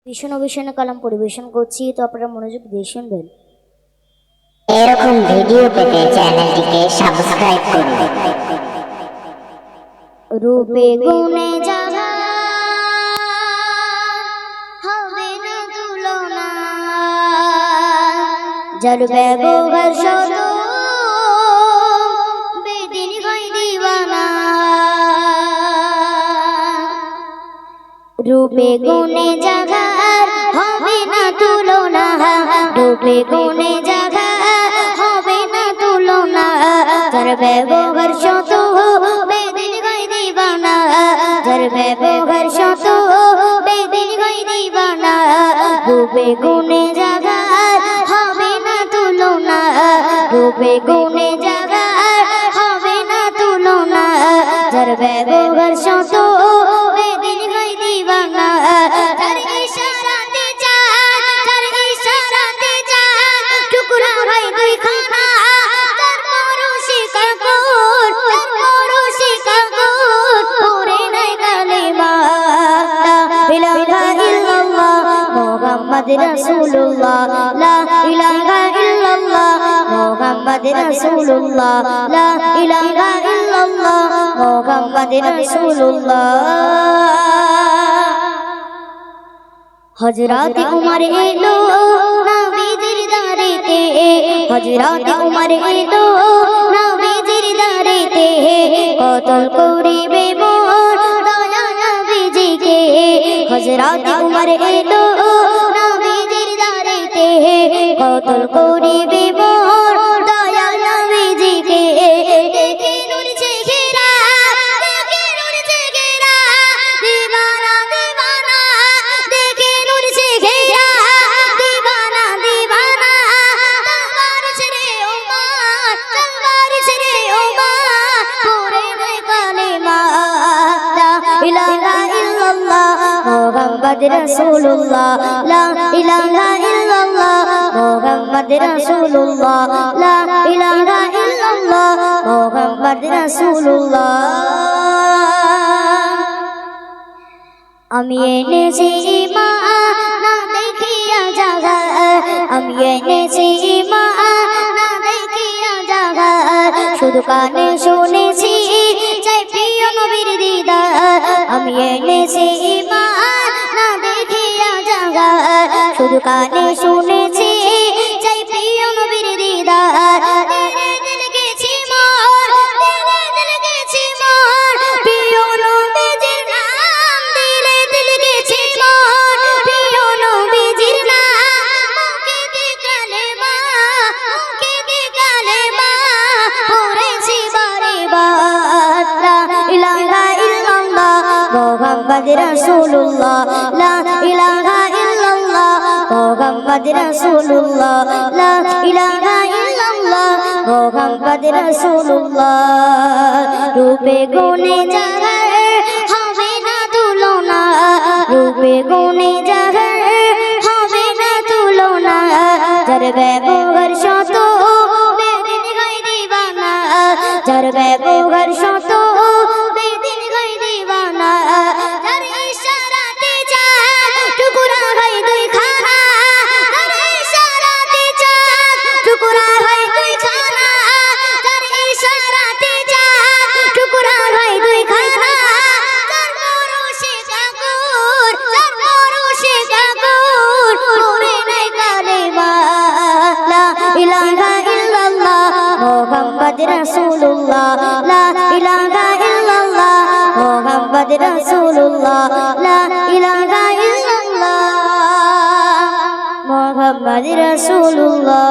ভীষণ অভিষণ কালাম পরিবেশন করছি, তো আপনারা মনোযোগ দিয়ে শুনবেন। এরকম ভিডিও পেতে চ্যানেলটিকে সাবস্ক্রাইব করুন। রূপে গুণে যারা হবে না তুলনা, যার ব্যবহার শত বেদিন হয় দিওয়ানা। রূপে গুণে জাগার হবে না তুলনা, রূপে গুণে জাগার হবে না তুলনা, যার ব্যবহার শত বেদিন হয় দিওয়ানা, যার ব্যবহার শত বেদিন হয় দিওয়ানা। রূপে গুণে জাগার হবে না তুলনা, রূপে গুণে জাগার হবে না তুলনা, যার ব্যবহার শত বেদিন হয় দিওয়ানা। যার ইশারাতে চাঁদ, যার ইশারাতে চাঁদ টুকরা হয় দুই খানা, তার পরশে কাকর, তার পরশে কাকর পড়ে নাই কালেমা লা ইলাহা ইল্লাল্লাহ মুহাম্মদ রাসূলুল্লাহ, লা ইলাহা ইল্লাল্লাহ মুহাম্মদ রাসূলুল্লাহ, লা ইলাহা ইল্লাল্লাহ মুহাম্মদ রাসূলুল্লাহ। হযরত উমর এলো নবীজির দারেতে, হযরত উমর এলো নবীজির দারেতে, কতল করিবে মোর দয়া নবীজিকে। হযরত উমর এলো নবীজির দারেতে, কতল করিবে মোর দয়া নবীজিকে। দেখে নূর চেহারা, দেখে নূর চেহারা দিওয়ানা দিওয়ানা, দেখে নূর চেহারা দিওয়ানা দিওয়ানা। তলবার ছেড়ে ওমর, তলবার ছেড়ে ওমর পড়ে নাই কালেমা লা ইলাহা ইল্লাল্লাহ মুহাম্মদ রাসূলুল্লাহ, লা ইলাহা ইল্লাল্লাহ মুহাম্মদ রাসূলুল্লাহ, লা ইলাহা ইল্লাল্লাহ মুহাম্মদ রাসূলুল্লাহ। আমি এনেছি ঈমান না দেখিয়া জাগার, আমি এনেছি ঈমান না দেখিয়া জাগার, শুধু কানে শুনেছি চাই প্রিয় নবীর দিদার। আমি এনেছি ঈমান না দেখিয়া জাগার, শুধু কানে শুনেছি চাই প্রিয় নবীর দিদার। দিলে দিল গেছি মোর, দিলে দিল গেছি মোর প্রিয় নবীজির নাম, দিলে দিল গেছি মোর প্রিয় নবীজির নাম। মুখে দি কালেমা, মুখে দি কালেমা পড়েছি বারে বার, লা ইলাহা ইল্লাল্লাহ মুহাম্মদ রাসূলুল্লাহ, লা ইলাহা ইল্লাল্লাহ মুহাম্মদ রাসূলুল্লাহ, লা ইলাহা ইল্লাল্লাহ মুহাম্মদ রাসূলুল্লাহ। রূপে গুণে জাগার হবে না তুলনা, রূপে গুণে জাগার হবে না তুলনা, যার ব্যবহার শত বেদিন হয় দিওয়ানা, যার ব্যবহার শত বেদিন হয় দিওয়ানা। যার ইশারাতে চাঁদ টুকরা হয় দুই খানা, যার ইশারাতে চাঁদ টুকরা হয় দুই খানা, যার ইশারাতে চাঁদ টুকরা হয় দুই খানা। যার পরশে কাকর, যার পরশে কাকর পড়ে নাই কালেমা লা ইলাহা ইল্লাল্লাহ মুহাম্মদ রাসূলুল্লাহ, লা ইলাহা ইল্লাল্লাহ মুহাম্মদ রাসূলুল্লাহ, লা ইলাহা ইল্লাল্লাহ মুহাম্মদ রাসূলুল্লাহ।